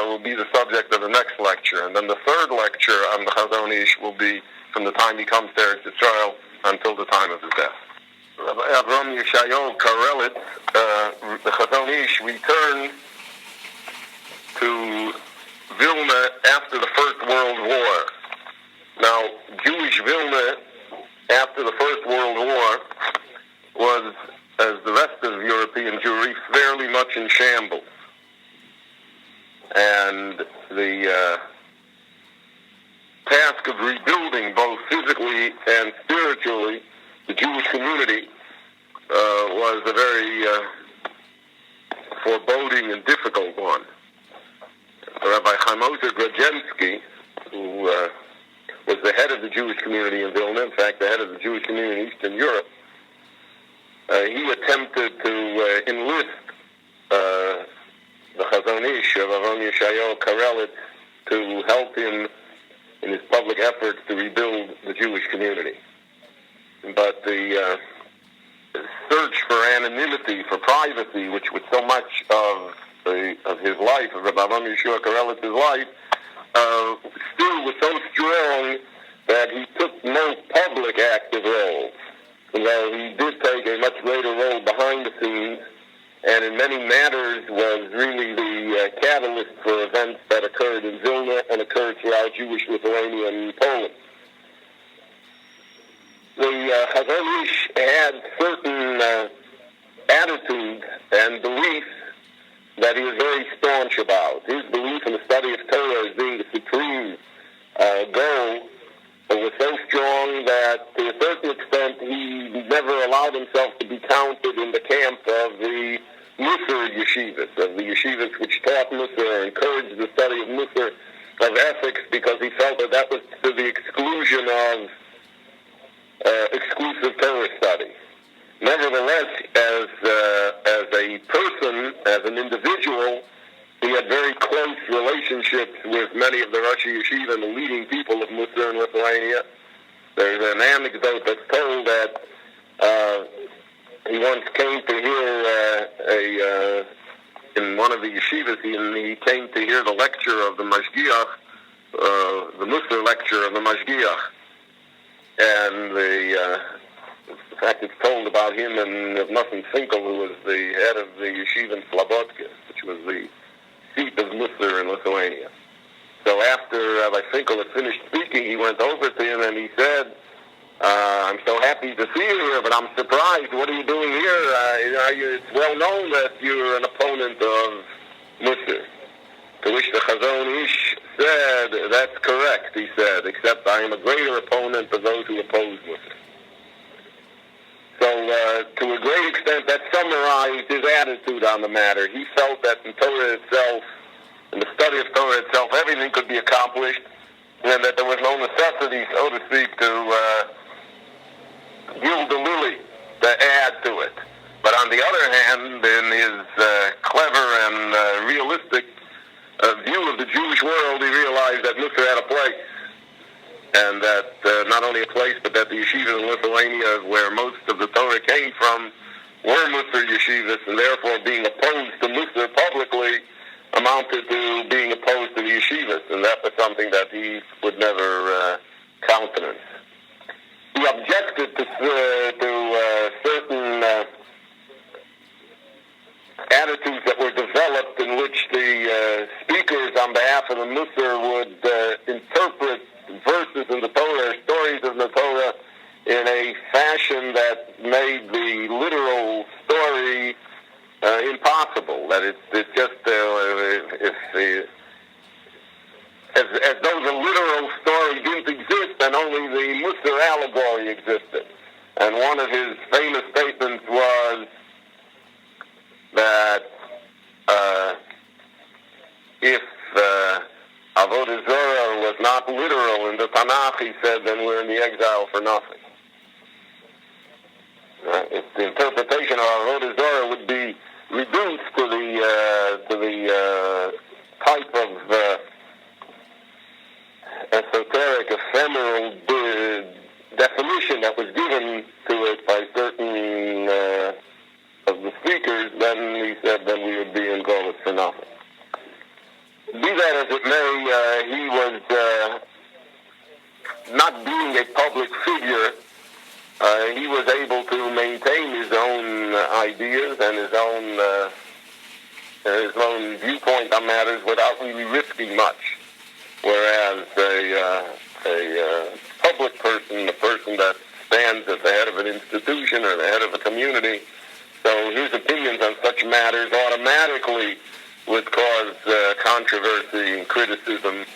will be the subject of the next lecture. And then the third lecture on the Chazon Ish will be from the time he comes to Eretz Yisrael until the time of his death. Rabbi Avram Yeshayahu Karelitz, the Chazon Ish, returned to Vilna after the First World War. Now, Jewish Vilna after the First World War was, as the rest of European Jewry, fairly much in shambles. And the task of rebuilding, both physically and spiritually, the Jewish community was a very foreboding and difficult one. Rabbi Chaim Ozer Grodzinski, who was the head of the Jewish community in Vilna, in fact, the head of the Jewish community in Eastern Europe, he attempted to enlist the Chazon Ish of Avram Yeshayahu Karelitz to help him in his public efforts to rebuild the Jewish community. But the search for anonymity, for privacy, which was so much of his life, of Rabbi Avram Yeshayahu Karelitz's life, still was so strong that he took no public active roles. Though he did take a much greater role behind the scenes, and in many matters was really the catalyst for events that occurred in Vilna and occurred throughout Jewish Lithuania and Poland. The Chazon Ish had certain attitudes and beliefs that he was very staunch about. His belief in the study of Torah as being the supreme goal was so strong that, to a certain extent, he never allowed himself to be counted in the camp of the Musar yeshivas, of the yeshivas which taught Musar, encouraged the study of Musar, of ethics, because he felt that that was to the exclusion of exclusive Torah study. Nevertheless, as a person, as an individual, he had very close relationships with many of the Roshei Yeshiva and the leading people of Musar in Lithuania. There's an anecdote that's told that he once came to hear in one of the yeshivas, he came to hear the lecture of the Mashgiach, the Musar lecture of the Mashgiach. And in fact, it's told about him and Nothing Finkel, who was the head of the yeshiva in Slobodka, which was the seat of Musar in Lithuania. So after Rabbi Finkel had finished speaking, he went over to him and he said, I'm so happy to see you here, but I'm surprised. What are you doing here? It's well known that you're an opponent of Musar. To which the Chazon Ish said, that's correct, he said, except I am a greater opponent of those who oppose Musar. So, to a great extent, that summarized his attitude on the matter. He felt that in Torah itself, in the study of Torah itself, everything could be accomplished, and that there was no necessity, so to speak, to gild the lily, to add to it. But on the other hand, in his clever and realistic view of the Jewish world, he realized that Musar had a place. And that not only a place, but that the yeshivas in Lithuania, where most of the Torah came from, were Musar yeshivas, and therefore being opposed to Musar publicly amounted to being opposed to the yeshivas, and that was something that he would never countenance. He objected to certain attitudes that were developed in which the speakers on behalf of the Musar would interpret verses in the Torah, stories in the Torah, in a fashion that made the literal story impossible. That it's just as though the literal story didn't exist and only the Musar allegory existed. And one of his famous statements was that if Avodah Zarah was not literal in the Tanakh, he said, then we're in the exile for nothing. If the interpretation of Avodah Zarah would be reduced to the type of esoteric, ephemeral definition that was given to it by certain of the speakers, then he said, then we would be in Golos for nothing. Be that as it may, he was not being a public figure. He was able to maintain his own ideas and his own viewpoint on matters without really risking much. Whereas a public person, a person that stands at the head of an institution or the head of a community, so his opinions on such matters automatically would cause controversy and criticism.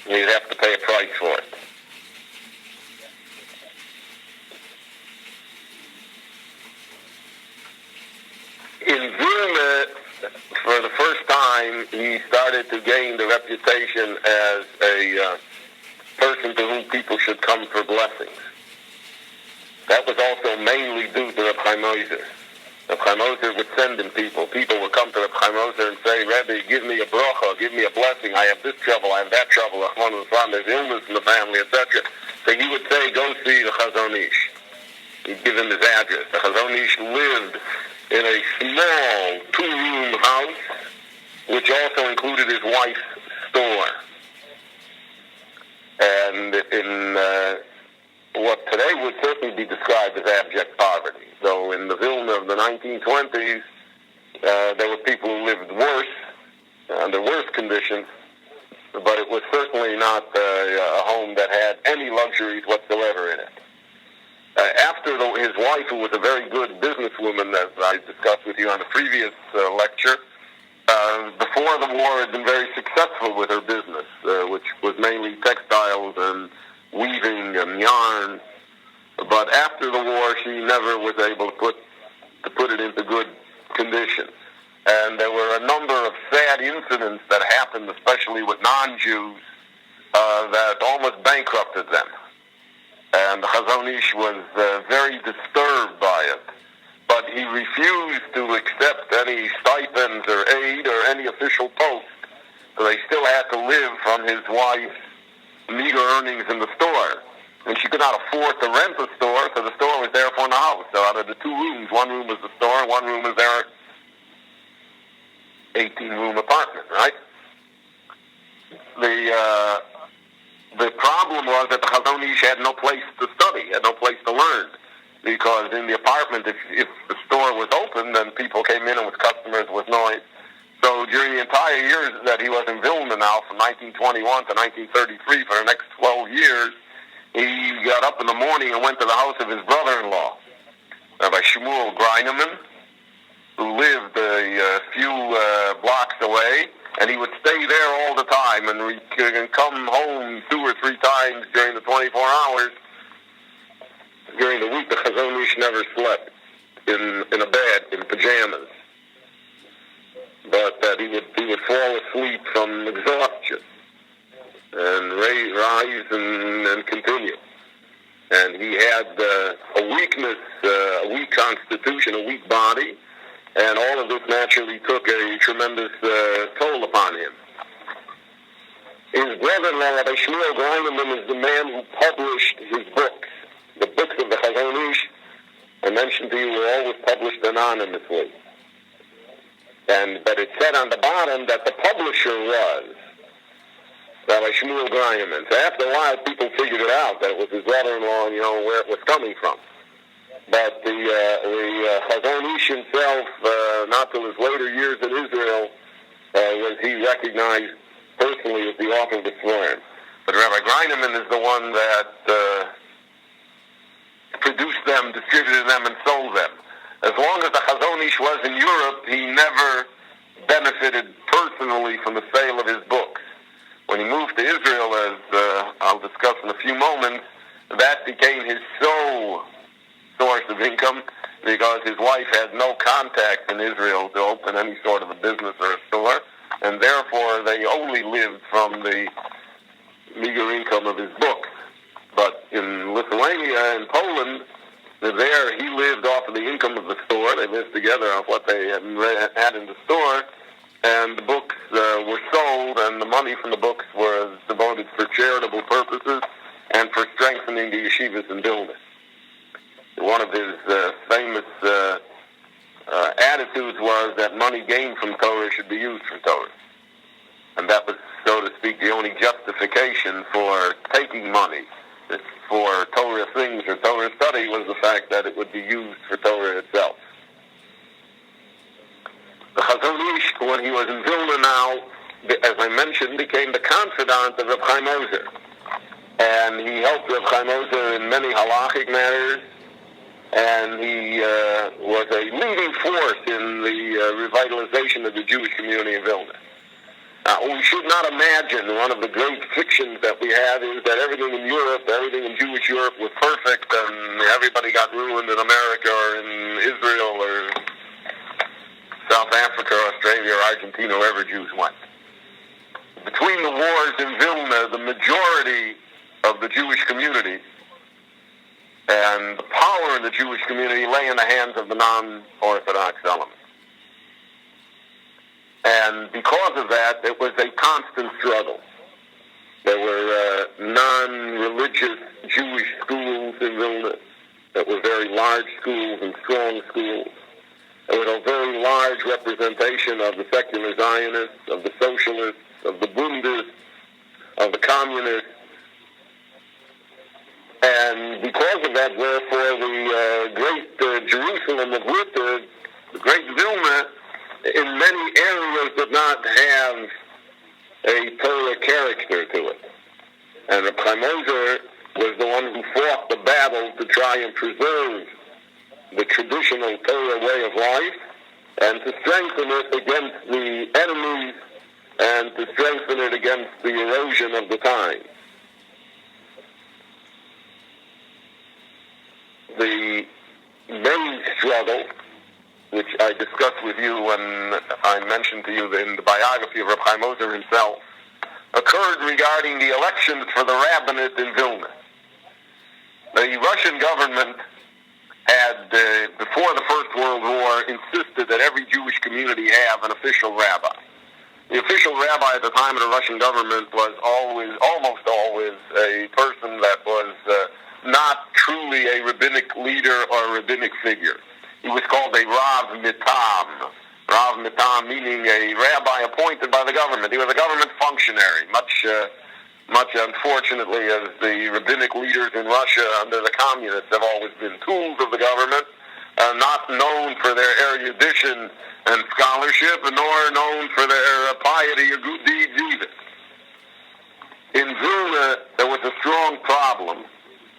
He'd have to pay a price for it. In Vilna, for the first time, he started to gain the reputation as a person to whom people should come for blessings. That was also mainly due to Reb Chaim Ozer. Reb Chaim Ozer would send him people. People would come to Reb Chaim Ozer and say, Rebbe, give me a bracha, give me a blessing. I have this trouble, I have that trouble. There's illness in the family, etc. So he would say, go see the chazon ish. He'd give him his address. The chazon ish lived in a small two-room house, which also included his wife's store. And in what today would certainly be described as abject poverty. So in the Vilna of the 1920s, there were people who lived worse, under worse conditions, but it was certainly not a home that had any luxuries whatsoever in it. After his wife, who was a very good businesswoman, as I discussed with you on the previous lecture, before the war had been very successful with her business, which was mainly textiles and weaving and yarn. But after the war, she never was able to put it into good condition. And there were a number of sad incidents that happened, especially with non-Jews, that almost bankrupted them. And the chazon ish was very disturbed by it. But he refused to accept any stipends or aid or any official post. So they still had to live from his wife's meager earnings in the store. And she could not afford to rent the store, so the store was therefore in the house. So out of the two rooms, one room was the store, one room was their 18-room apartment, right? The problem was that the chazon ish had no place to study, had no place to learn. Because in the apartment, if the store was open, then people came in and with customers with noise. So during the entire years that he was in Vilna now, from 1921 to 1933, for the next 12 years, he got up in the morning and went to the house of his brother-in-law, Rabbi Shmuel Greineman, who lived a few blocks away, and he would stay there all the time and come home 2 or 3 times during the 24 hours. During the week, the chazon ish never slept in a bed, in pajamas. But that he would fall asleep from exhaustion and rise and continue. And he had a weakness, a weak constitution, a weak body, and all of this naturally took a tremendous toll upon him. His brother-in-law, Rabbi Shmuel Greineman, is the man who published his books. The books of the chazon ish, I mentioned to you, were always published anonymously. But it said on the bottom that the publisher was Rabbi Shmuel Greineman. So after a while, people figured it out, that it was his brother-in-law, and where it was coming from. But the chazon ish himself, not till his later years in Israel, was he recognized personally as the author of the Swarm. But Rabbi Greineman is the one that produced them, distributed them, and sold them. As long as the chazon ish was in Europe, he never benefited personally from the sale of his books. When he moved to Israel, as I'll discuss in a few moments, that became his sole source of income, because his wife had no contact in Israel to open any sort of a business or a store, and therefore they only lived from the meager income of his books. But in Lithuania and Poland, there he lived off of the income of the store. They lived together off what they had in the store, and the books were sold, and the money from the books was devoted for charitable purposes and for strengthening the yeshivas in Vilna. One of his famous attitudes was that money gained from Torah should be used for Torah. And that was, so to speak, the only justification for taking money for Torah things or Torah study was the fact that it would be used for Torah itself. The Chazon Ish, when he was in Vilna now, as I mentioned, became the confidant of Reb Chaim Ozer. And he helped Reb Chaim Ozer in many halachic matters, and he was a leading force in the revitalization of the Jewish community in Vilna. We should not imagine, one of the great fictions that we have is that everything in Europe, everything in Jewish Europe was perfect and everybody got ruined in America or in Israel or South Africa or Australia or Argentina, wherever Jews went. Between the wars in Vilna, the majority of the Jewish community and the power in the Jewish community lay in the hands of the non-Orthodox elements. And because of that, it was a constant struggle. There were non-religious Jewish schools in Vilna that were very large schools and strong schools. There was a very large representation of the secular Zionists, of the socialists, of the Bundists, of the communists. And because of that, therefore, the great Jerusalem of Luther, the great Vilna, in many areas did not have a Torah character to it. And Reb Chaim Ozer was the one who fought the battle to try and preserve the traditional Torah way of life and to strengthen it against the enemies and to strengthen it against the erosion of the time. The main struggle, which I discussed with you when I mentioned to you in the biography of Reb Chaim Ozer himself, occurred regarding the elections for the rabbinate in Vilna. The Russian government had, before the First World War, insisted that every Jewish community have an official rabbi. The official rabbi at the time of the Russian government was almost always a person that was not truly a rabbinic leader or a rabbinic figure. He was called a Rav Mitam. Rav Mitam meaning a rabbi appointed by the government. He was a government functionary, much unfortunately as the rabbinic leaders in Russia under the communists have always been tools of the government, not known for their erudition and scholarship, nor known for their piety or good deeds either. In Vilna, there was a strong problem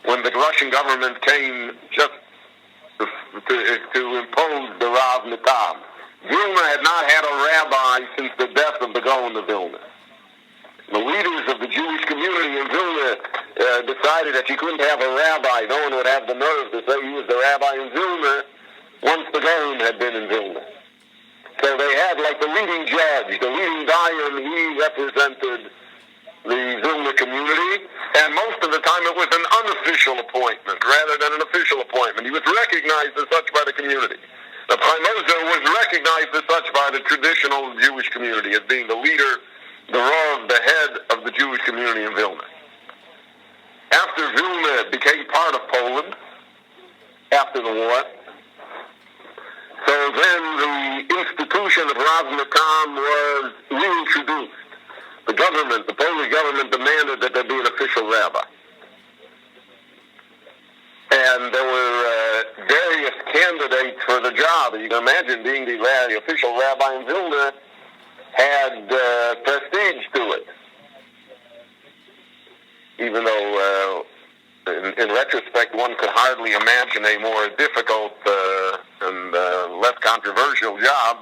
when the Russian government came just to impose the Rav Mitam. Vilna had not had a rabbi since the death of the Gaon of Vilna. The leaders of the Jewish community in Vilna decided that you couldn't have a rabbi. No one would have the nerve to say he was the rabbi in Vilna once the Gaon had been in Vilna. So they had like the leading judge, the leading dayan. He represented the Vilna community, and most of the time it was an unofficial appointment rather than an official appointment. He was recognized as such by the community. The Chaim Ozer was recognized as such by the traditional Jewish community as being the leader, the Rav, the head of the Jewish community in Vilna. After Vilna became part of Poland, after the war, so then the institution of Rav Mitam was reintroduced. The Polish government demanded that there be an official rabbi. And there were various candidates for the job. You can imagine being the official rabbi in Vilna had prestige to it. Even though, in retrospect, one could hardly imagine a more difficult and less controversial job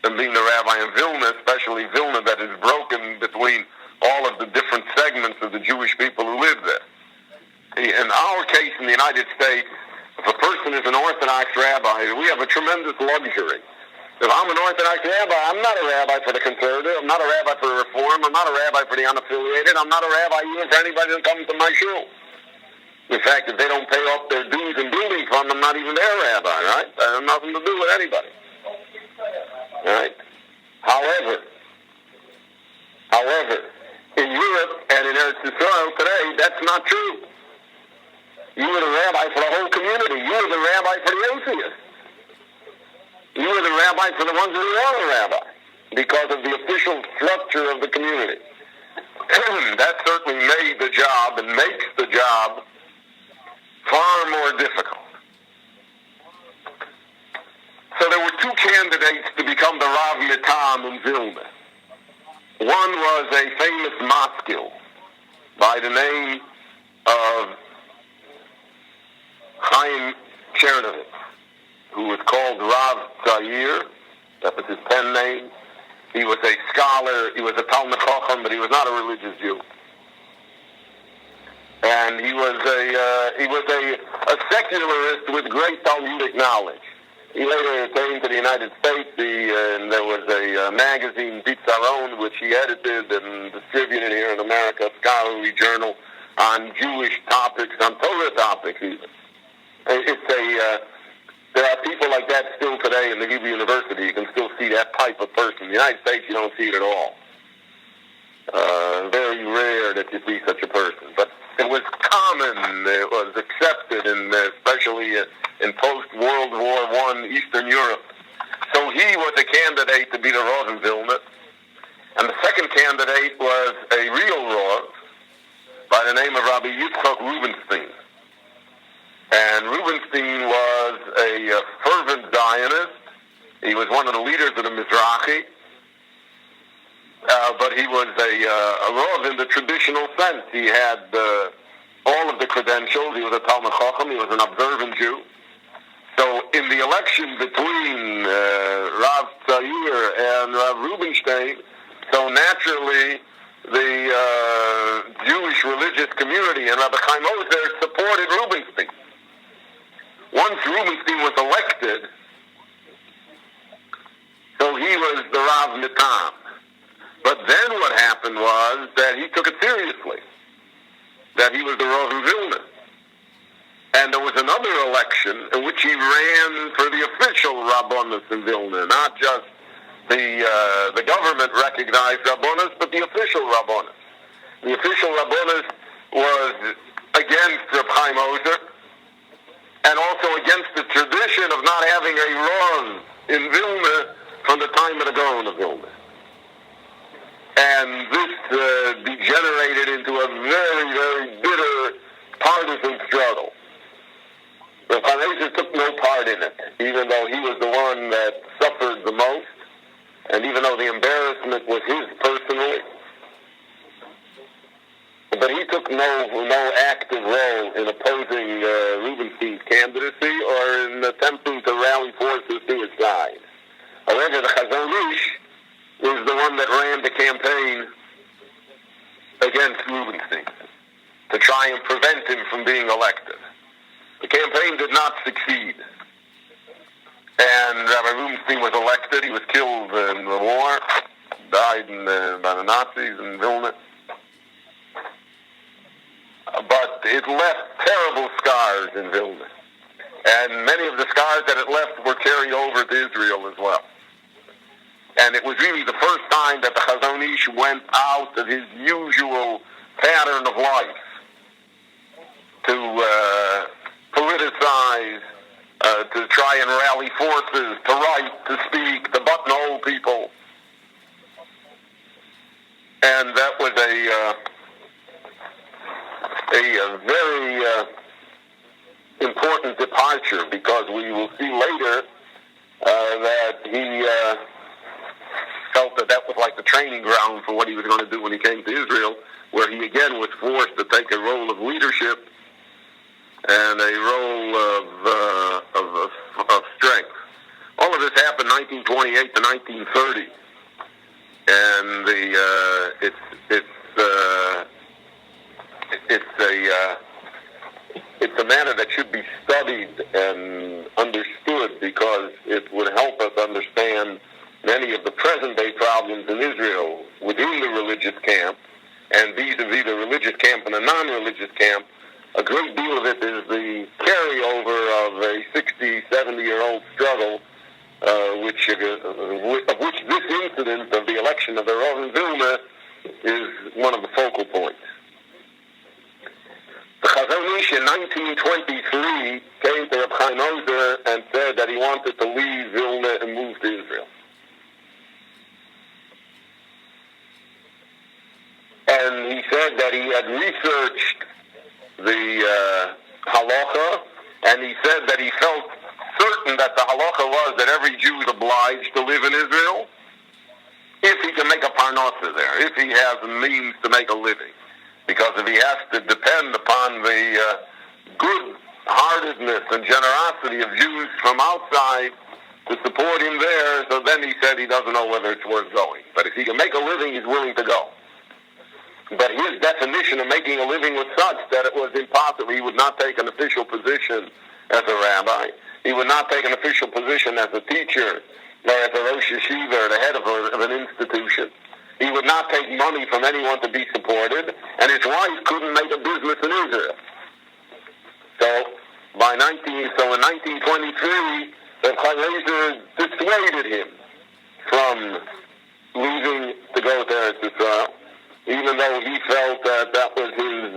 than being the rabbi in Vilna, especially Vilna that is broken between all of the different segments of the Jewish people who live there. In our case in the United States, if a person is an Orthodox rabbi, we have a tremendous luxury. If I'm an Orthodox rabbi, I'm not a rabbi for the conservative, I'm not a rabbi for the Reform, I'm not a rabbi for the unaffiliated, I'm not a rabbi even for anybody that comes to my shul. In fact, if they don't pay off their dues and building fund, I'm not even their rabbi, right? I have nothing to do with anybody. Right? However, in Europe and in Eretz Yisrael today, that's not true. You were the rabbi for the whole community. You were the rabbi for the atheists. You were the rabbi for the ones who weren't a rabbi. because of the official structure of the community. That certainly made the job and makes the job far more difficult. So there were two candidates to become the Rav Mitam in Vilna. One was a famous maskil by the name of Chaim Chernovitz, who was called Rav Tzayir. That was his pen name. He was a scholar, he was a Talmud Chacham, but he was not a religious Jew. And he was a secularist with great Talmudic knowledge. He later came to the United States, and there was a magazine, Bitzaron, which he edited and distributed here in America, a scholarly journal on Jewish topics, on Torah topics even. There are people like that still today in the Hebrew University. You can still see that type of person. In the United States, you don't see it at all. Very rare that you see such a person. But it was common, it was accepted, especially in post-World War I Eastern Europe. So he was a candidate to be the Rav in Vilna. And the second candidate was a real Rav by the name of Rabbi Yitzchak Rubinstein. And Rubinstein was a fervent Zionist. He was one of the leaders of the Mizrahi. But he was a Rav in the traditional sense. He had all of the credentials. He was a Talmud Chacham. He was an observant Jew. So in the election between Rav Tzayir and Rav Rubinstein, so naturally the Jewish religious community and Rabbi Chaim Ozer supported Rubinstein. Once Rubinstein was elected, so he was the Rav Mitam. But then what happened was that he took it seriously, that he was the Rav in Vilna. And there was another election in which he ran for the official Rabbanus in Vilna, not just the government recognized Rabbanus, but the official Rabbanus. The official Rabbanus was against Reb Chaim Ozer, and also against the tradition of not having a Rav in Vilna from the time of the Gaon of Vilna. And this degenerated into a very, very bitter partisan struggle. Reb Chaim Ozer took no part in it, even though he was the one that suffered the most, and even though the embarrassment was his personally. But he took no active role in opposing Rubinstein's candidacy or in attempting to rally forces to his side. However, the chazon is the one that ran the campaign against Rubinstein to try and prevent him from being elected. The campaign did not succeed. And Rabbi Rubinstein was elected. He was killed in the war, died by the Nazis in Vilna. But it left terrible scars in Vilna. And many of the scars that it left were carried over to Israel as well. And it was really the first time that the Chazon Ish went out of his usual pattern of life to politicize, to try and rally forces, to write, to speak, to buttonhole people. And that was a very important departure, because we will see later that he felt that was like the training ground for what he was going to do when he came to Israel, where he again was forced to take a role of leadership and a role of strength. All of this happened 1928 to 1930, and it's a matter that should be studied and understood, because it would help us understand many of the present-day problems in Israel within the religious camp, and vis-a-vis the religious camp and the non-religious camp. A great deal of it is the carryover of a 60, 70-year-old struggle, of which this incident of the election of the Rav in Vilna is one of the focal points. The Chazon Ish in 1923 came to Reb Chaim Ozer and said that he wanted to leave Vilna and move to Israel. and he said that he had researched the halacha, and he said that he felt certain that the halacha was that every Jew is obliged to live in Israel if he can make a parnasa there, if he has the means to make a living. Because if he has to depend upon the good-heartedness and generosity of Jews from outside to support him there, so then he said he doesn't know whether it's worth going. But if he can make a living, he's willing to go. But his definition of making a living was such that it was impossible. He would not take an official position as a rabbi. He would not take an official position as a teacher or as a Rosh Yeshiva or the head of an institution. He would not take money from anyone to be supported, and his wife couldn't make a business in Israel. So in 1923, the Chaim dissuaded him from leaving to go to Eretz Yisrael, even though he felt that that was his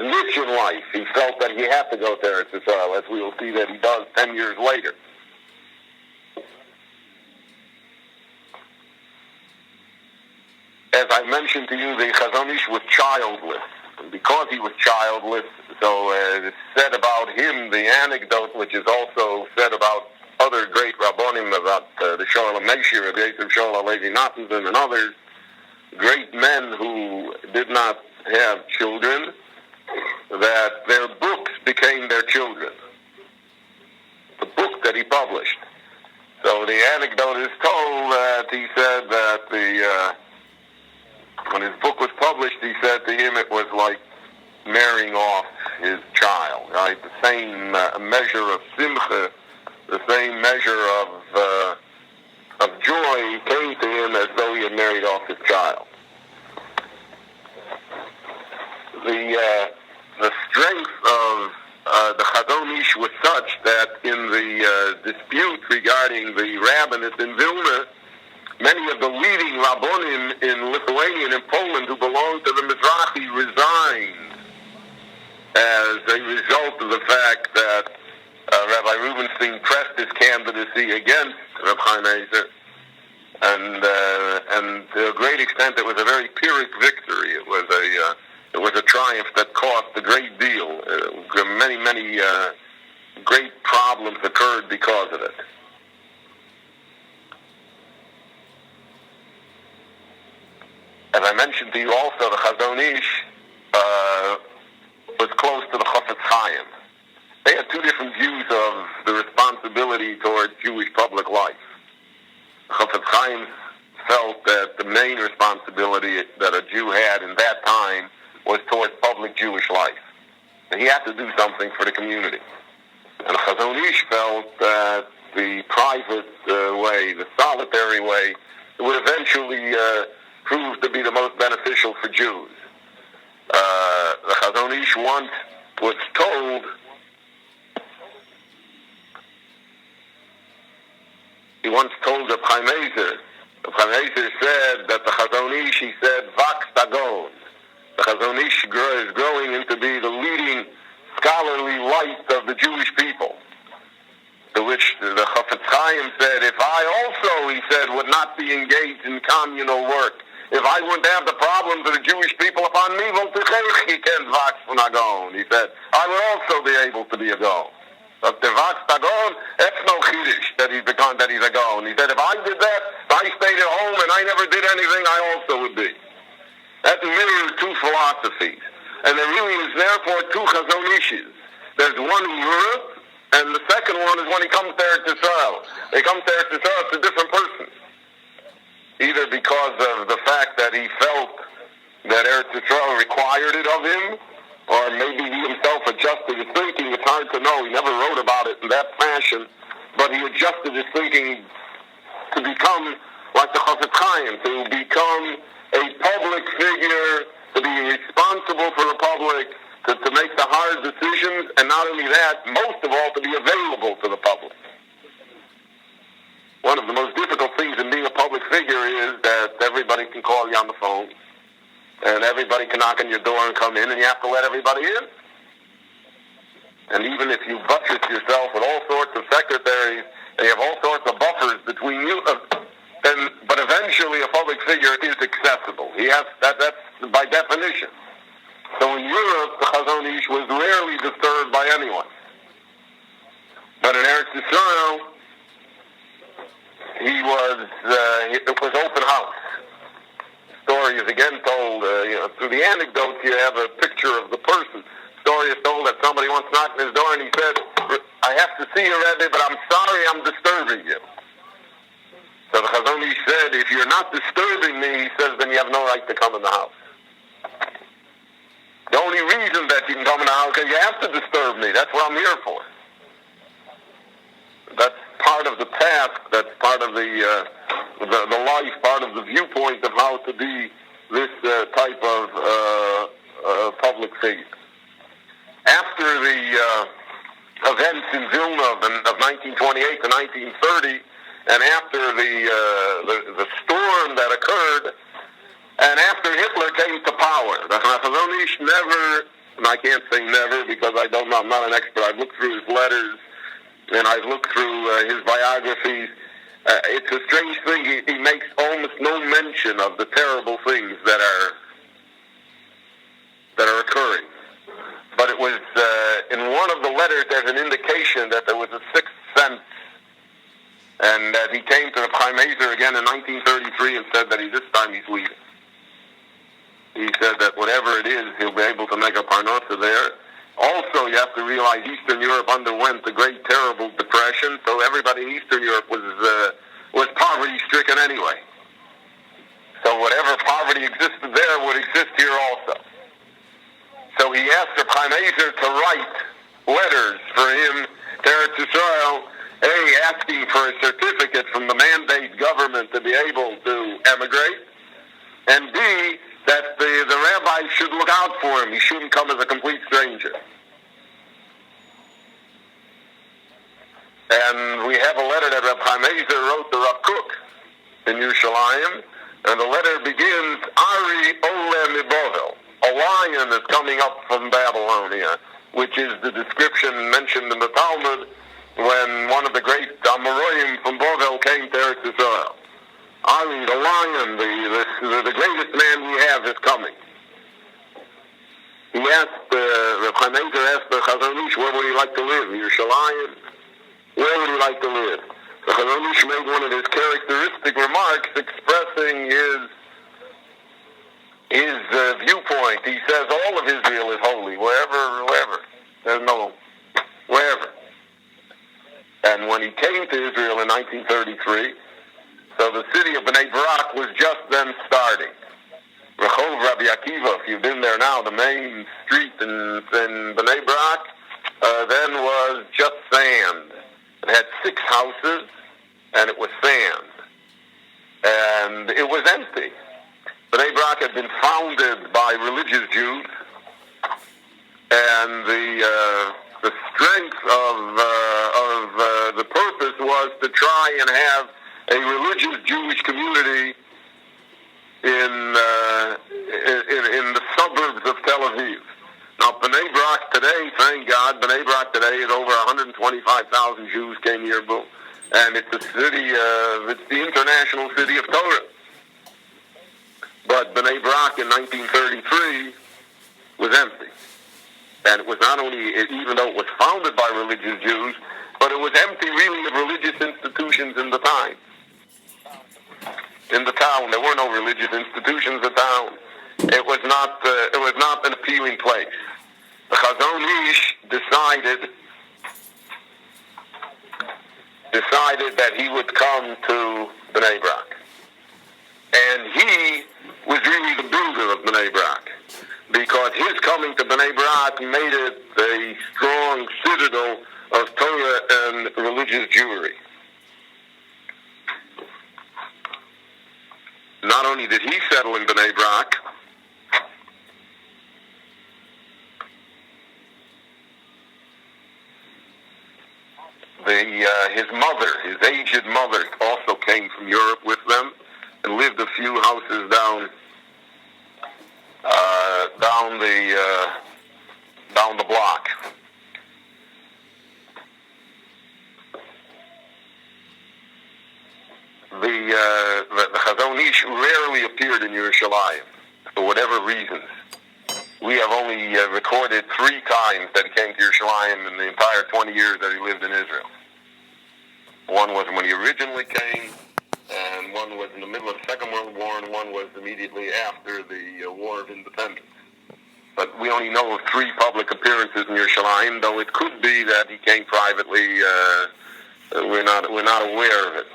mission life. He felt that he had to go to Eretz Yisrael, as we will see that he does 10 years later. As I mentioned to you, the chazon ish was childless. And because he was childless, so it's said about him, the anecdote, which is also said about other great rabbonim, about the Sholem Meshir, the Yosef Shola Levi Nathan, and others, great men who did not have children, that their books became their children. The book that he published. So the anecdote is told that he said that when his book was published, he said to him it was like marrying off his child, right? The same measure of simcha, the same measure of joy came to him as though he had married off his child. The strength of the chazon ish was such that in the dispute regarding the rabbinate in Vilna, many of the leading rabbonim in Lithuania and in Poland who belonged to the Mizrahi resigned as a result of the fact that Rabbi Rubenstein pressed his candidacy against Reb Chaim Ezer, and to a great extent it was a very Pyrrhic victory. It was a triumph that cost a great deal. Many great problems occurred because of it. As I mentioned to you also, the chazon ish was close to the Chafetz Chaim. They had two different views of the responsibility towards Jewish public life. Chafetz Chaim felt that the main responsibility that a Jew had in that time was towards public Jewish life. And he had to do something for the community. And chazon ish felt that the private way, the solitary way, would eventually prove to be the most beneficial for Jews. The chazon ish once was told, he once told Reb Chaim Ezer, Reb Chaim Ezer said that the chazon ish, he said, Vax Dagon. The chazon ish is growing into be the leading scholarly light of the Jewish people. To which the Chafetz Chaim said, if I also, he said, would not be engaged in communal work, if I wouldn't have the problems of the Jewish people upon me, he said, I would also be able to be a Gaon. But the Vax Dagon, that's no chiddush that he's a Gaon. He said, if I did that, if I stayed at home and I never did anything, I also would be. That mirrors two philosophies. And there really is therefore two chazon ishes. There's one in Europe, and the second one is when he comes to Eretz Yisrael. He comes to Eretz Yisrael, it's a different person. Either because of the fact that he felt that Eretz Yisrael required it of him, or maybe he himself adjusted his thinking. It's hard to know. He never wrote about it in that fashion, but he adjusted his thinking to become like the Chafetz Chaim, to become a public figure, to be responsible for the public, to make the hard decisions, and not only that, most of all, to be available to the public. One of the most difficult things in being a public figure is that everybody can call you on the phone, and everybody can knock on your door and come in, and you have to let everybody in. And even if you buttress yourself with all sorts of secretaries, and you have all sorts of buffers between you, but eventually a public figure is accessible. That's by definition. So in Europe, the chazon ish was rarely disturbed by anyone. But in Eretz Yisrael, it was open house. Story is again told, through the anecdotes you have a picture of the person. Story is told that somebody once knocked on his door and he said, "I have to see you, Rebbe, but I'm sorry I'm disturbing you." So the chazon ish said, "If you're not disturbing me," he says, "then you have no right to come in the house. The only reason that you can come in the house is because you have to disturb me. That's what I'm here for." That's part of the task. That's part of the life, part of the viewpoint of how to be this type of public figure. After the events in Vilna of 1928 to 1930, and after the storm that occurred, and after Hitler came to power, the chazon ish never, and I can't say never because I don't know, I'm not an expert. I've looked through his letters and I've looked through his biographies. It's a strange thing. He makes almost no mention of the terrible things that are occurring. But it was in one of the letters there's an indication that there was a sixth sense, and that he came to the Chaim Ezer again in 1933 and said that this time he's leaving. He said that whatever it is, he'll be able to make a parnasa there. Also, you have to realize Eastern Europe underwent the Great Terrible Depression, so everybody in Eastern Europe was poverty-stricken anyway. So whatever poverty existed there would exist here also. So he asked the Chaim Ezer to write letters for him to Eretz Yisrael, A, asking for a certificate from the mandate government to be able to emigrate, and B, that the rabbi should look out for him. He shouldn't come as a complete stranger. And we have a letter that Reb Chaim Ezer wrote to Rav Kook in Yerushalayim, and the letter begins, Ari Ole Mibovel. A lion is coming up from Babylonia, which is the description mentioned in the Talmud when one of the great Amoraim from Bovel came to Eretz Yisrael. Ari, the lion, the greatest man we have is coming. He asked, Reb Chaim Ezer asked the chazon ish, where would he like to live? Yerushalayim? Where would he like to live? The chazon ish made one of his characteristic remarks expressing his viewpoint. He says all of Israel is holy, wherever. There's no, wherever. And when he came to Israel in 1933, so the city of Bnei Brak was just then starting. Rehov Rabbi Akiva, if you've been there now, the main street in Bnei Brak, then was just sand. It had 6 houses, and it was sand. And it was empty. Bnei Brak had been founded by religious Jews, and the strength of the purpose was to try and have a religious Jewish community in the suburbs of Tel Aviv. Now, Bnei Brak today, thank God, Bnei Brak today is over 125,000 Jews came here, and it's a city, it's the international city of Torah. But Bnei Brak in 1933 was empty. And it was not only, even though it was founded by religious Jews, but it was empty really of religious institutions in the time. In the town, there were no religious institutions in the town. It was not an appealing place. The chazon ish decided that he would come to Bnei Brak. And he was really the builder of Bnei Brak, because his coming to Bnei Brak made it a strong citadel of Torah and religious Jewry. Not only did he settle in Bnei Brak, his mother, his aged mother, also came from Europe with them and lived a few houses down the block. the chazon ish rarely appeared in Yerushalayim for whatever reasons. We have only recorded 3 times that he came to Yerushalayim in the entire 20 years that he lived in Israel. One was when he originally came, and one was in the middle of the Second World War, and one was immediately after the War of Independence. But we only know of 3 public appearances in Yerushalayim, though it could be that he came privately. We're not aware of it.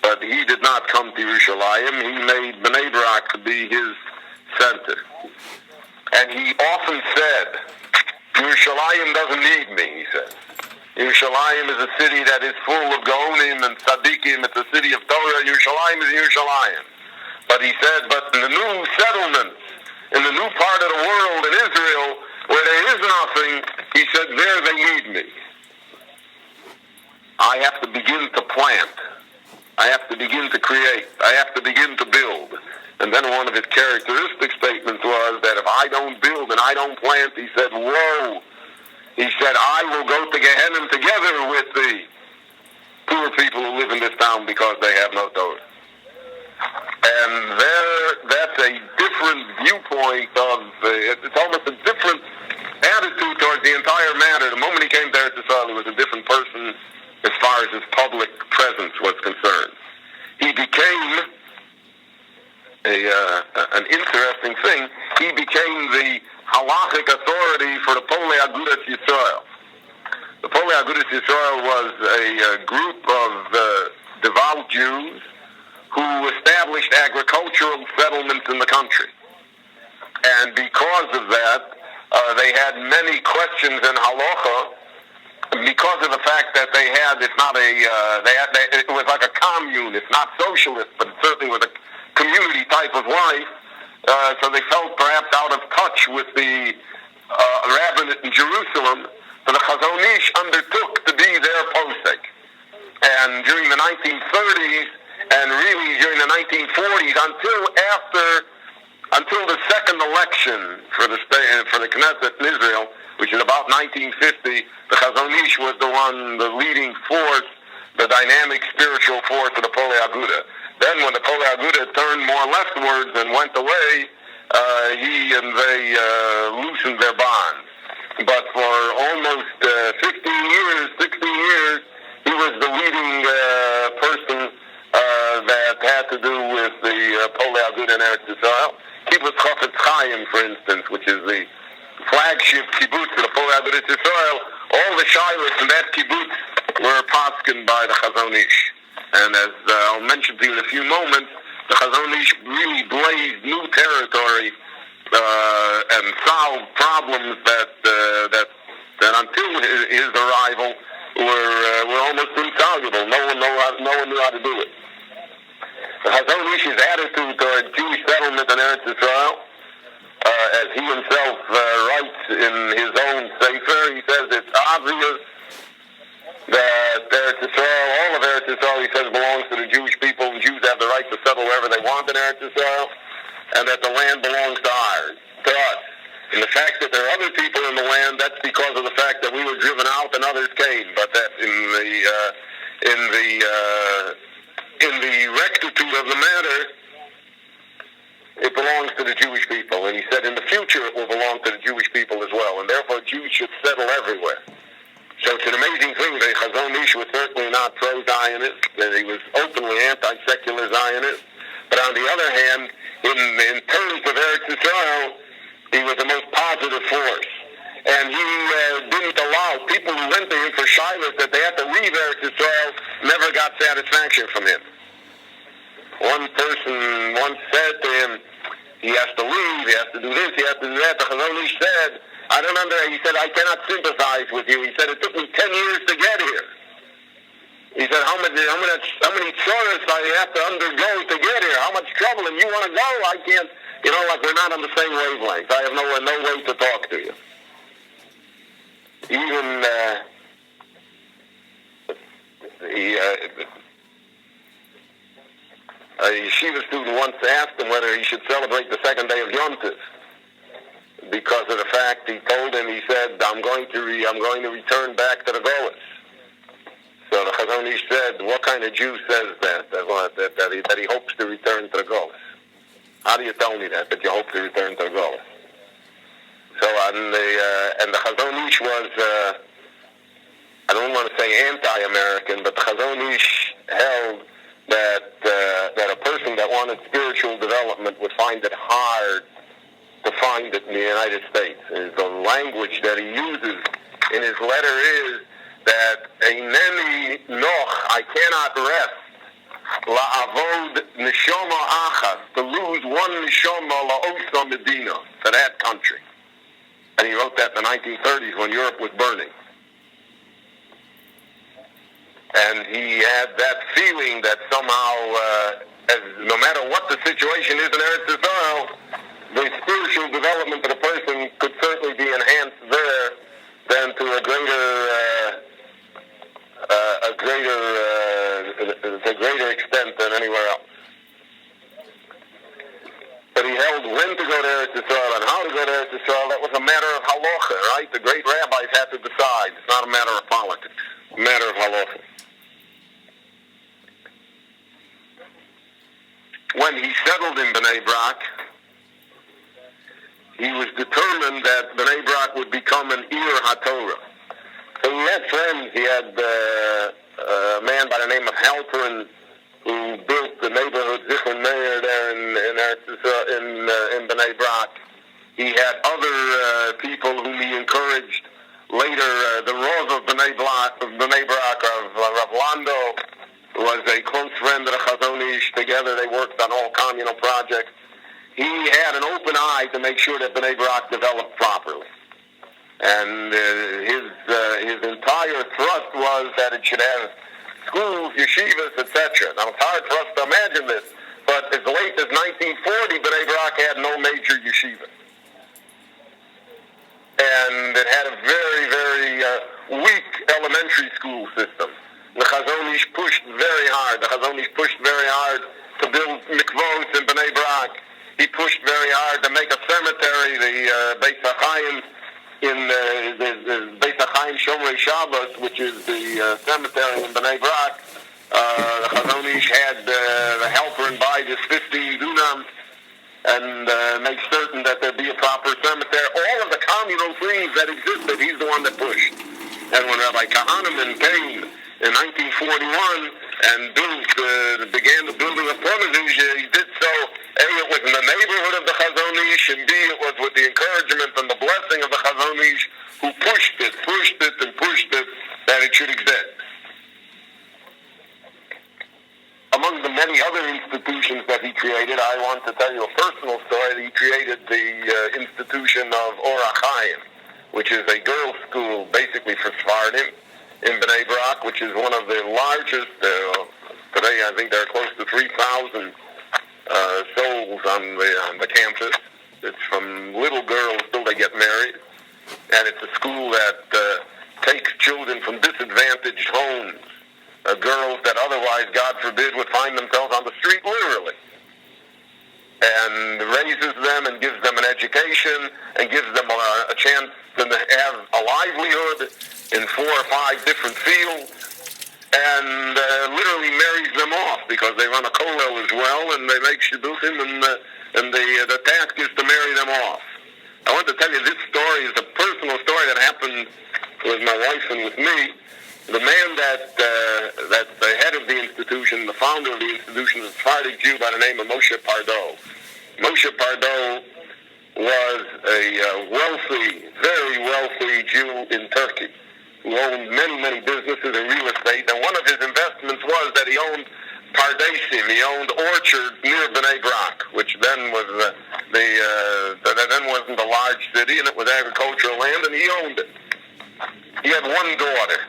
But he did not come to Yerushalayim. He made Bnei Brak to be his center. And he often said, Yerushalayim doesn't need me, he said. Yerushalayim is a city that is full of Gaonim and Tzaddikim. It's a city of Torah. Yerushalayim is Yerushalayim. But he said, but in the new settlements, in the new part of the world, in Israel, where there is nothing, he said, there they need me. I have to begin to plant. I have to begin to create. I have to begin to build. And then one of his characteristic statements was that if I don't build and I don't plant, he said, woe. He said, I will go to Gehenna together with the poor people who live in this town because they have no Torah. And that's a different viewpoint of, it's almost a different attitude towards the entire matter. The moment he came there to Israel, he was a different person as far as his public presence was concerned. He became an interesting thing. He became the halachic authority for the Polei Agudas Yisrael. The Polei Agudas Yisrael was a group of devout Jews who established agricultural settlements in the country. And because of that, they had many questions in halacha, because of the fact that they had, it's not it was like a commune. It's not socialist, but it certainly was a community type of life. So they felt perhaps out of touch with the rabbinate in Jerusalem. So the chazon ish undertook to be their posek. And during the 1930s, and really during the 1940s, until the second election for the Knesset in Israel, which is about 1950, the chazon ish was the leading force, the dynamic spiritual force of the Polei Aguda. Then when the Polei Aguda turned more leftwards and went away, he and they loosened their bonds. But for almost 16 years, he was the leading person that had to do with the Polei Aguda in Eretz Yisrael. Kibbutz Chafetz Chaim, for instance, which is the flagship kibbutz of the Polei Aguda Yisrael, all the shilas in that kibbutz were paskin by the chazon ish. And as I'll mention to you in a few moments, the chazon ish really blazed new territory and solved problems that until his arrival were almost insoluble. No one knew how to do it. The chazon ish's attitude toward Jewish settlement in Eretz Yisrael, as he himself writes in his own sefer, he says it's obvious that Eretz Yisrael, all of Eretz Yisrael, he says, belongs to the Jewish people, and Jews have the right to settle wherever they want in Eretz Yisrael, and that the land belongs to us. And the fact that there are other people in the land, that's because of the fact that we were driven out and others came. But that in the rectitude of the matter, it belongs to the Jewish people. And he said in the future it will belong to the Jewish people as well. And therefore Jews should settle everywhere. So it's an amazing thing that chazon ish was certainly not pro-Zionist, that he was openly anti-secular Zionist. But on the other hand, in terms of Eretz Yisrael, he was the most positive force. And he didn't allow people who went to him for shilas that they had to leave Eretz Yisrael, never got satisfaction from him. One person once said to him, he has to leave, he has to do this, he has to do that. The chazon ish said, he said, I cannot sympathize with you. He said, it took me 10 years to get here. He said, how many tzoros I have to undergo to get here? How much trouble? And you want to go? I can't. Like we're not on the same wavelength. I have no way to talk to you. Even a yeshiva student once asked him whether he should celebrate the second day of Yom Tov, because of the fact he told him, he said, I'm going to return back to the Golas. So So the chazon ish said, what kind of Jew says that he hopes to return to the Golos? How do you tell me that you hope to return to the Golos? So and the chazon ish was, I don't want to say anti-American, but the chazon ish held that a person that wanted spiritual development would find it hard to find it in the United States. And the language that he uses in his letter is that Eineni noch, I cannot rest, la'avod neshama achas, to lose one neshama la'osa medina, to that country. And he wrote that in the 1930s when Europe was burning. And he had that feeling that somehow, no matter what the situation is in Eretz Yisrael, the spiritual development of the person could certainly be enhanced there than to a greater extent than anywhere else. But he held when to go to Eretz Yisrael and how to go to Eretz Yisrael. That was a matter of halacha, right? The great rabbis had to decide. It's not a matter of politics. It's a matter of halacha. When he settled in Bnei Brak, he was determined that Bnei Brak would become an Ir HaTorah. So he had friends. He had a man by the name of Halperin who built the neighborhood Zichron Meir there in Bnei Brak. He had other people whom he encouraged. Later, the Rav of Bnei Brak, Rav Lando, was a close friend of the chazon ish. Together they worked on all communal projects. He had an open eye to make sure that Bnei Brak developed properly. And his entire thrust was that it should have schools, yeshivas, etc. Now, it's hard for us to imagine this, but as late as 1940, Bnei Brak had no major yeshiva. And it had a very, very weak elementary school system. The chazon ish pushed very hard. The chazon ish pushed very hard to build mikvot in Bnei Brak. He pushed very hard to make a cemetery, the Beis HaChaim, in the Beis HaChaim Shomrei Shabbos, which is the cemetery in Bnei Brak. The chazon ish had the helper and buy this 15 dunam and make certain that there be a proper cemetery. All of the communal things that existed, he's the one that pushed. And when Rabbi Kahaneman came in 1941 and began the building of Pronazuzha, he did so, A, it was in the neighborhood of the chazon ish, and B, it was with the encouragement and the blessing of the chazon ish, who pushed it, that it should exist. Among the many other institutions that he created, I want to tell you a personal story. He created the institution of Orach Chaim, which is a girls' school basically for Sephardim in Bnei Brak, which is one of the largest. Today, I think there are close to 3,000 souls on the campus. It's from little girls till they get married, and it's a school that takes children from disadvantaged homes, girls that otherwise, God forbid, would find themselves on the street, literally, and raises them and gives them an education and gives them a chance to have a livelihood in 4 or 5 different fields, and literally marries them off because they run a kollel as well, and they make shidduchim, and the task is to marry them off. I want to tell you this story is a personal story that happened with my wife and with me. The man that's the head of the institution, the founder of the institution, is a Sephardic Jew by the name of Moshe Pardo. Moshe Pardo was a wealthy, very wealthy Jew in Turkey who owned many, many businesses in real estate. And one of his investments was that he owned Pardesim. He owned orchards near Bnei Brak, which then was that then wasn't a large city, and it was agricultural land, and he owned it. He had one daughter.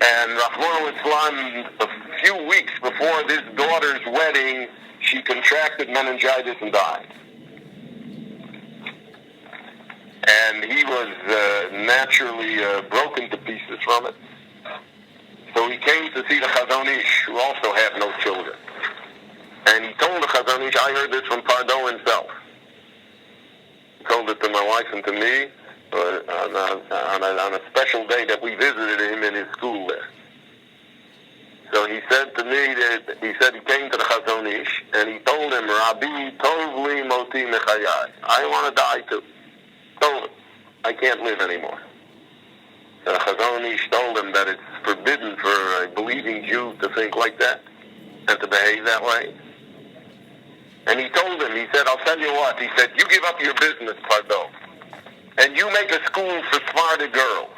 And Rahman al-Islam, a few weeks before this daughter's wedding, she contracted meningitis and died. And he was naturally broken to pieces from it. So he came to see the chazon ish, who also had no children. And he told the chazon ish, I heard this from Pardo himself. He told it to my wife and to me. on a special day that we visited him in his school there. So he said to me that he came to the Chazon Ish and he told him, Rabbi, tov li moti mechayai. I want to die too. Told him, I can't live anymore. So the Chazon Ish told him that it's forbidden for a believing Jew to think like that and to behave that way. And he told him, he said, I'll tell you what. He said, you give up your business, Pardo, and you make a school for Sephardic girls.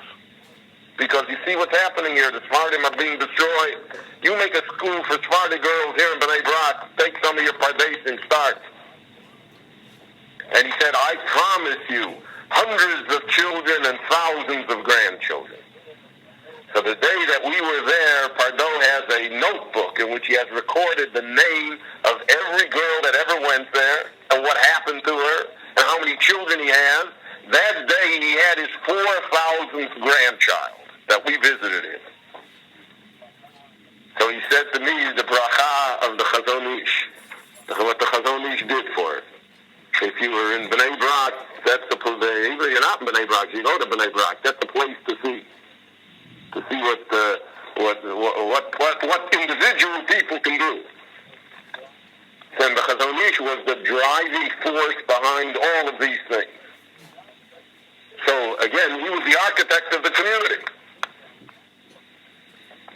Because you see what's happening here. The Sephardim are being destroyed. You make a school for Sephardic girls here in Bnei Brak. Take some of your pardes and start. And he said, I promise you hundreds of children and thousands of grandchildren. So the day that we were there, Pardo has a notebook in which he has recorded the name of every girl that ever went there and what happened to her and how many children he has. That day he had his 4,000th grandchild that we visited him. So he said to me the bracha of the Chazon Ish, what the Chazon Ish did for it. If you were in Bnei Brak, that's the place. Even if you're not in Bnei Brak, you go to Bnei Brak, that's the place to see what individual people can do. And the Chazon Ish was the driving force behind all of these things. So again, he was the architect of the community.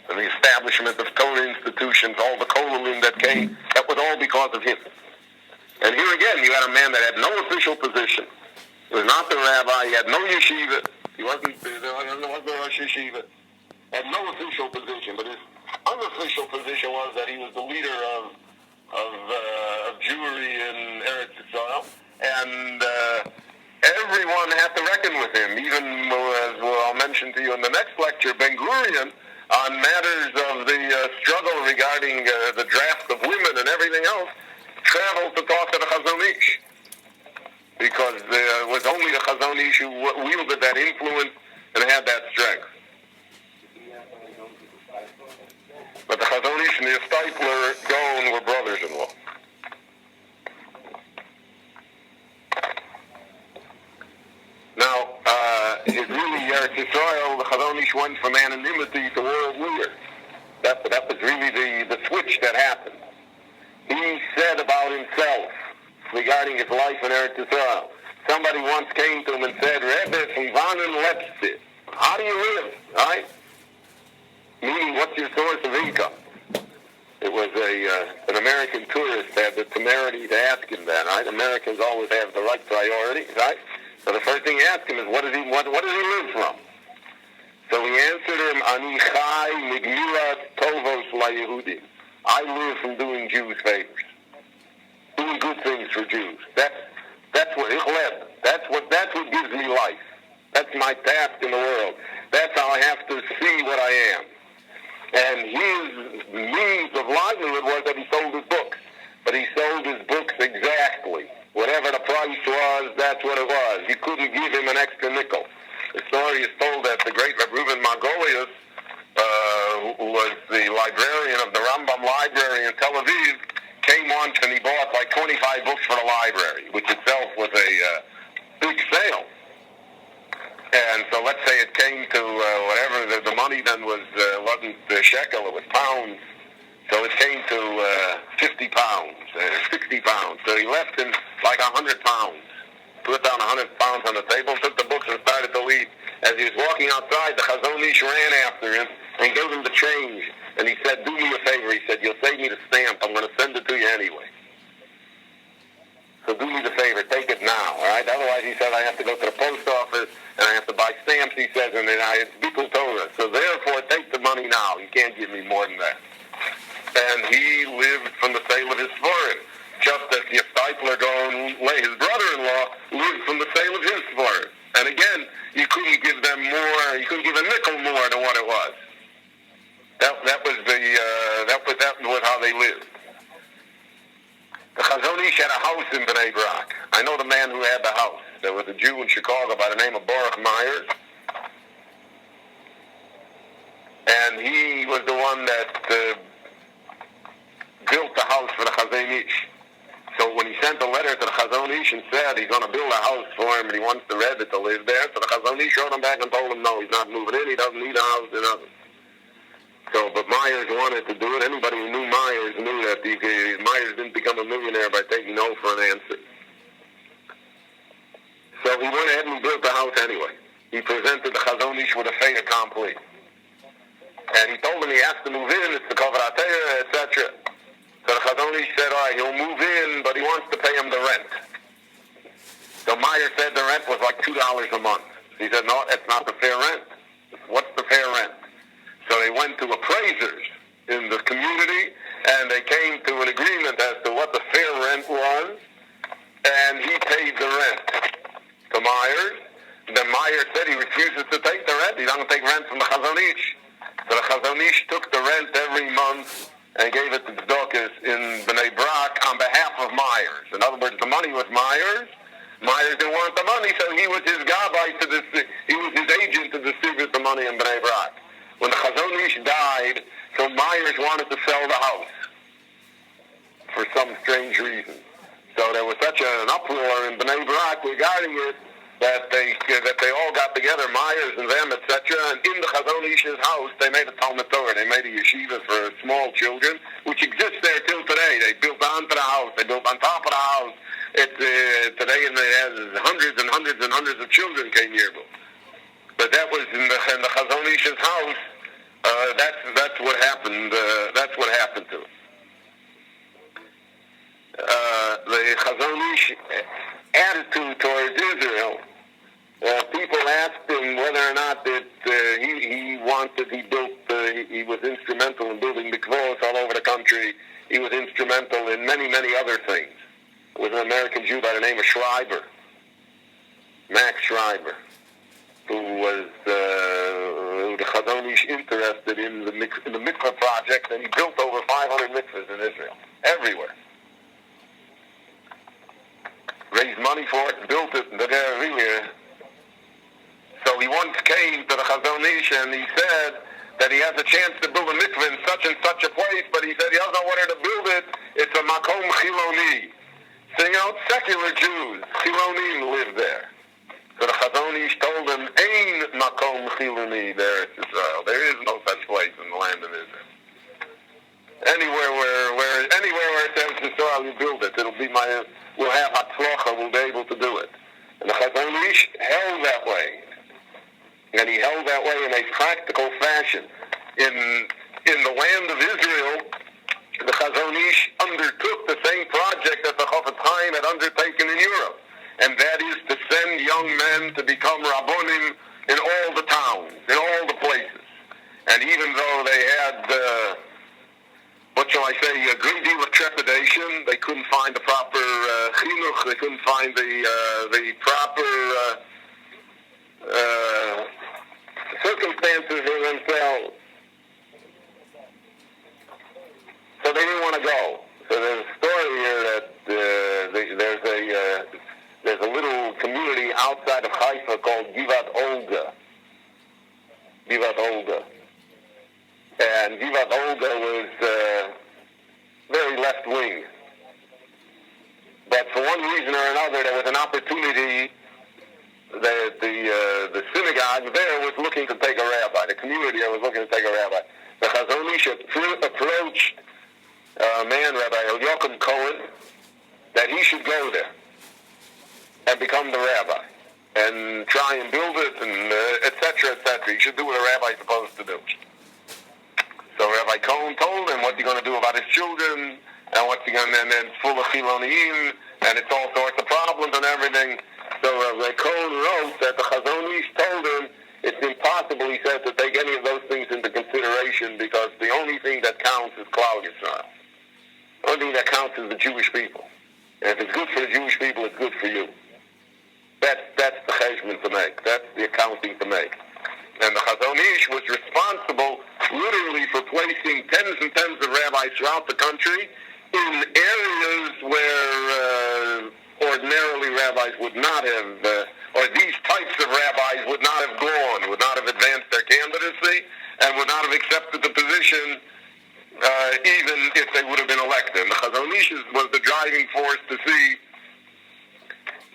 And the establishment of Torah institutions, all the kollalim that came, that was all because of him. And here again, you had a man that had no official position. He was not the rabbi. He had no yeshiva. He wasn't the Rosh Yeshiva. Had no official position, but his unofficial position was that he was the leader of Jewry in Eretz Yisrael, and everyone had to reckon with him. Even as I'll mention to you in the next lecture, Ben Gurion, on matters of the struggle regarding the draft of women and everything else, traveled to talk to the Chazon Ish, because it was only the Chazon Ish who wielded that influence and had that strength. But the Chazon Ish and the Stipler Gaon were brothers-in-law. Now, it really, Eretz Yisrael, the Chazon Ish went from anonymity to world leader. That was really the switch that happened. He said about himself, regarding his life in Eretz Yisrael, somebody once came to him and said, Rebbe from Vanen Lepsit, how do you live, right? Meaning, what's your source of income? It was an American tourist had the temerity to ask him that, right? Americans always have the right priorities, right? So the first thing he asked him is, what does he live from? So he answered him, Ani chai migmirat tovos laYehudim. I live from doing Jews favors, doing good things for Jews. That's what ichleb. That's what gives me life. That's my task in the world. That's how I have to see what I am. And his means of livelihood was that he sold his books. But he sold his books exactly. Whatever the price was, that's what it was. You couldn't give him an extra nickel. The story is told that the great Reb Reuben Margolius, who was the librarian of the Rambam Library in Tel Aviv, came once and he bought like 25 books for the library, which itself was a big sale. And so let's say it came to whatever the money then wasn't shekel, it was pounds. So it came to 50 pounds, 60 pounds. So he left him like 100 pounds. Put down 100 pounds on the table, took the books and started to leave. As he was walking outside, the Chazon Ish ran after him and gave him the change. And he said, do me a favor. He said, you'll save me the stamp. I'm going to send it to you anyway. So do me the favor. Take it now, all right? Otherwise, he said, I have to go to the post office and I have to buy stamps, he says, and then it's Bikul Torah. So therefore, take the money now. You can't give me more than that. And he lived from the sale of his foreign, just as the Stipler Gaon, his brother-in-law, lived from the sale of his foreign. And again, you couldn't give them more, you couldn't give a nickel more than what it was. That was how they lived. The Chazon Ish had a house in Bnei Brak. I know the man who had the house. There was a Jew in Chicago by the name of Baruch Myers. And he was the one that built the house for the Chazon Ish. So when he sent a letter to the chazon ish and said he's going to build a house for him and he wants the Rebbe to live there, so the chazon ish wrote him back and told him no, he's not moving in, he doesn't need a house, he doesn't. So, but Myers wanted to do it. Anybody who knew Myers knew that Myers didn't become a millionaire by taking no for an answer. So he went ahead and he built the house anyway. He presented the chazon ish with a fait accompli. And he told him he has to move in, it's the Kol Hadaf, etc. So the chazon ish said, all right, he'll move in, but he wants to pay him the rent. So Meyer said the rent was like $2 a month. He said, no, that's not the fair rent. What's the fair rent? So they went to appraisers in the community, and they came to an agreement as to what the fair rent was, and he paid the rent to Myers. Then Myers said he refuses to take the rent. He doesn't take rent from the chazon ish. So the chazon ish took the rent every month and gave it to the Tzedakos in Bnei Brak on behalf of Myers. In other words, the money was Myers. Myers didn't want the money, so he was his gabbai he was his agent to distribute the money in Bnei Brak. When the chazon ish died, so Myers wanted to sell the house for some strange reason. So there was such an uproar in Bnei Brak regarding it that they all got together, Myers and them, etc. And in the chazon ish's house, they made a Talmud Torah. They made a yeshiva for small children, which exists there till today. They built onto the house. They built on top of the house. Today it has hundreds and hundreds and hundreds of children came here. But that was in the chazon ish's house. That's what happened. That's what happened to it. The chazon ish attitude towards Israel. People asked him whether or not that he was instrumental in building mikvahs all over the country. He was instrumental in many, many other things. There was an American Jew by the name of Schreiber, Max Schreiber, who was the chazon ish interested in the mikvah project, and he built over 500 mikvahs in Israel, everywhere. Raised money for it, built it, and they're really. So he once came to the chazon ish and he said that he has a chance to build a mikveh in such and such a place, but he said he doesn't know where to build it. It's a makom chiloni. So, secular Jews, chilonim live there. So the chazon ish told him, "Ein makom chiloni there in Israel. There is no such place in the land of Israel. Anywhere where it says Israel, you build it. We'll have hatzlacha. We'll be able to do it." And the chazon ish held that way. And he held that way in a practical fashion. In the land of Israel, the chazon ish undertook the same project that the Chofetz Chaim had undertaken in Europe, and that is to send young men to become rabbonim in all the towns, in all the places. And even though they had, a great deal of trepidation, they couldn't find the proper chinuch, they couldn't find the proper circumstances for themselves. So they didn't want to go. So there's a story here that there's a little community outside of Haifa called Givat Olga. And Givat Olga was very left-wing. But for one reason or another, there was an opportunity that the synagogue there was looking to take a rabbi. The community there was looking to take a rabbi. The chazon ish approached a man, Rabbi Eliakim Cohen, that he should go there and become the rabbi and try and build it, and etc., etc. He should do what a rabbi is supposed to do. So Rabbi Cohen told him what he's going to do about his children, and what's he going to, and then full of chilonim, and it's all sorts of problems and everything. So Rabbi Cohen wrote that the chazon ish told him it's impossible, he said, to take any of those things into consideration because the only thing that counts is Klal Yisrael. The only thing that counts is the Jewish people. And if it's good for the Jewish people, it's good for you. That's the cheshbon to make. That's the accounting to make. And the chazon ish was responsible literally for placing tens and tens of rabbis throughout the country in areas where ordinarily rabbis would not have, or these types of rabbis would not have gone, would not have advanced their candidacy, and would not have accepted the position even if they would have been elected. The chazon ish was the driving force to see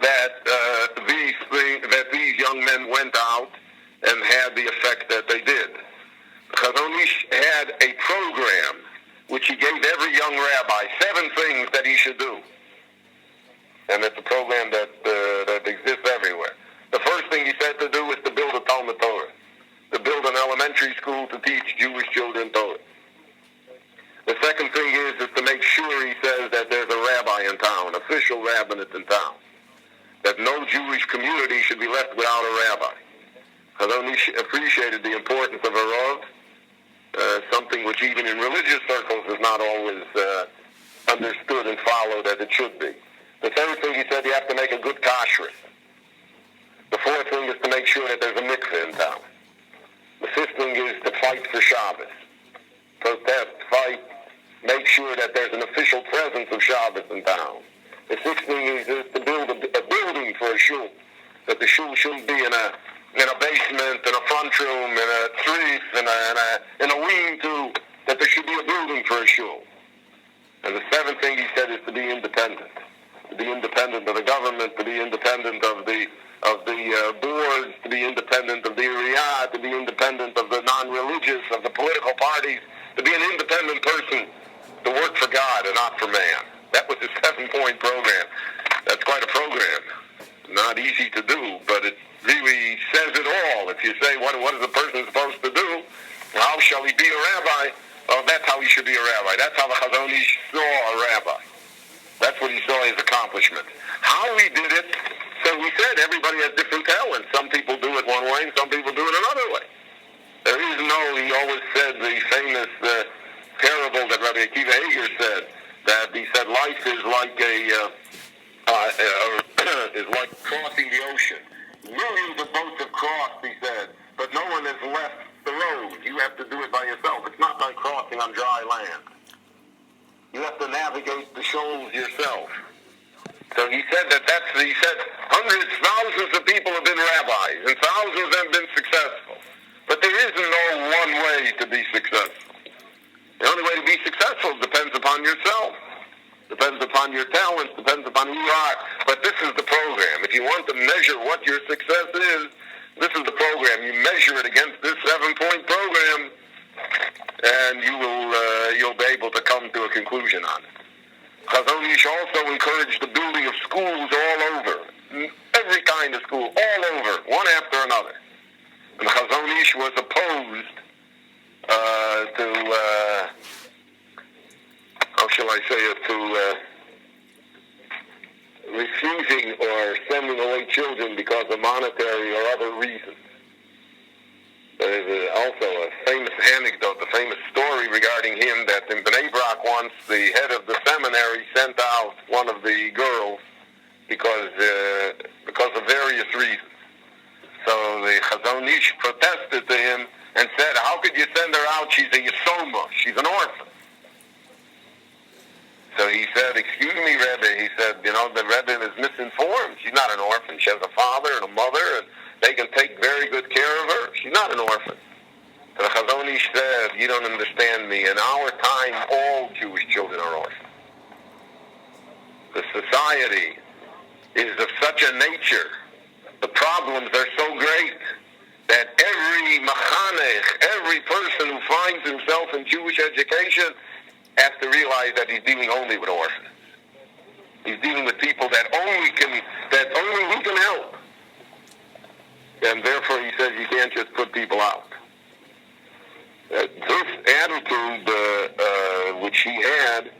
that these young men went out and had the effect that they did. The chazon ish had a program which he gave every young rabbi 7 things that he should do. And it's a program that exists everywhere. The first thing he said to do is to build a Talmud Torah, to build an elementary school to teach Jewish children Torah. The second thing is to make sure, he says, that there's a rabbi in town, official rabbinate in town, that no Jewish community should be left without a rabbi. Chazon ish appreciated the importance of a rav, something which even in religious circles is not always understood and followed as it should be. The third thing he said, you have to make a good kashrus. The fourth thing is to make sure that there's a mikveh in town. The fifth thing is to fight for Shabbos. Protest, fight, make sure that there's an official presence of Shabbos in town. The sixth thing is to build a building for a shul. That the shul shouldn't be in a basement, in a front room, in a street, in a wing-to. That there should be a building for a shul. And the seventh thing he said is to be independent. To be independent of the government, to be independent of the boards, to be independent of the area, to be independent of the non-religious, of the political parties, to be an independent person, to work for God and not for man. That was his 7-point program. That's quite a program. Not easy to do, but it really says it all. If you say, what is a person supposed to do? How shall he be a rabbi? Well, that's how he should be a rabbi. That's how the chazon ish saw a rabbi. That's what he saw his accomplishment. How he did it, so he said everybody has different talents. Some people do it one way, and some people do it another way. There is he always said the famous parable that Rabbi Akiva Hager said, that he said life is like is like crossing the ocean. Millions of boats have crossed, he said, but no one has left the road. You have to do it by yourself. It's not like crossing on dry land. You have to navigate the shoals yourself. So he said he said hundreds, thousands of people have been rabbis, and thousands have been successful. But there is no one way to be successful. The only way to be successful depends upon yourself. Depends upon your talents, depends upon who you are. But this is the program. If you want to measure what your success is, this is the program. You measure it against this 7-point program, and you'll be able to come to a conclusion on it. Chazon ish also encouraged the building of schools all over, every kind of school, all over, one after another. And Chazon ish was opposed to how shall I say it, to refusing or sending away children because of monetary or other reasons. There is also a famous anecdote, a famous story regarding him, that in Bnei Brak once the head of the seminary sent out one of the girls because of various reasons. So the chazon ish protested to him and said, how could you send her out? She's a yesoma. She's an orphan. So he said, excuse me, Rebbe. He said, the Rebbe is misinformed. She's not an orphan. She has a father and a mother, and they can take very good care of her. She's not an orphan. So the chazon ish said, you don't understand me. In our time, all Jewish children are orphans. The society is of such a nature, the problems are so great, that every machanech, every person who finds himself in Jewish education, has to realize that he's dealing only with orphans. He's dealing with people that only he can help. And therefore he says you can't just put people out. This attitude which he had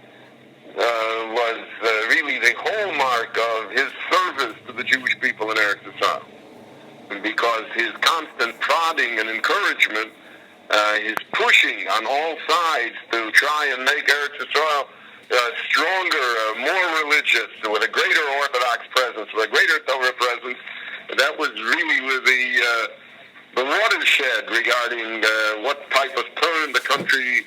was really the hallmark of his service to the Jewish people in Eretz Yisrael. Because his constant prodding and encouragement, his pushing on all sides to try and make Eretz Yisrael stronger, more religious, with a greater Orthodox presence, with a greater Torah presence, that was really with the watershed regarding what type of turn the country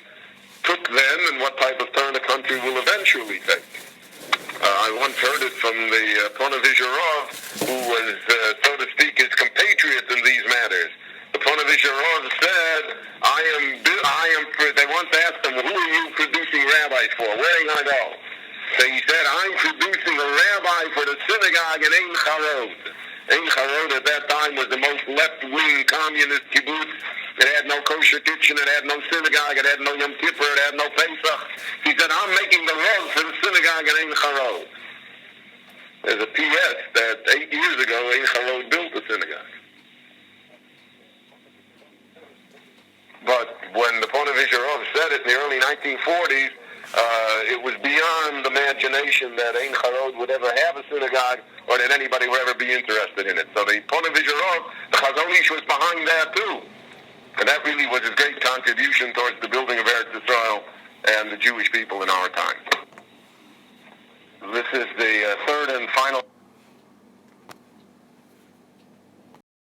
took then and what type of turn the country will eventually take. I once heard it from the Ponevezher Rav, who was, so to speak, his compatriot in these matters. The Ponevezher Rav said, they once asked him, who are you for? Where are you going to go? So he said, I'm producing a rabbi for the synagogue in Ein Charod. Ein Charod at that time was the most left-wing communist kibbutz. It had no kosher kitchen, it had no synagogue, it had no Yom Kippur, it had no Pesach. He said, I'm making the laws for the synagogue in Ein Charod. There's a P.S. that 8 years ago, Ein Charod built the synagogue. But when the Ponevezher said it in the early 1940s, it was beyond imagination that Ein Charod would ever have a synagogue or that anybody would ever be interested in it. So the Ponevezher, the chazon was behind that too. And that really was his great contribution towards the building of Eretz Yisrael and the Jewish people in our time. This is the third and final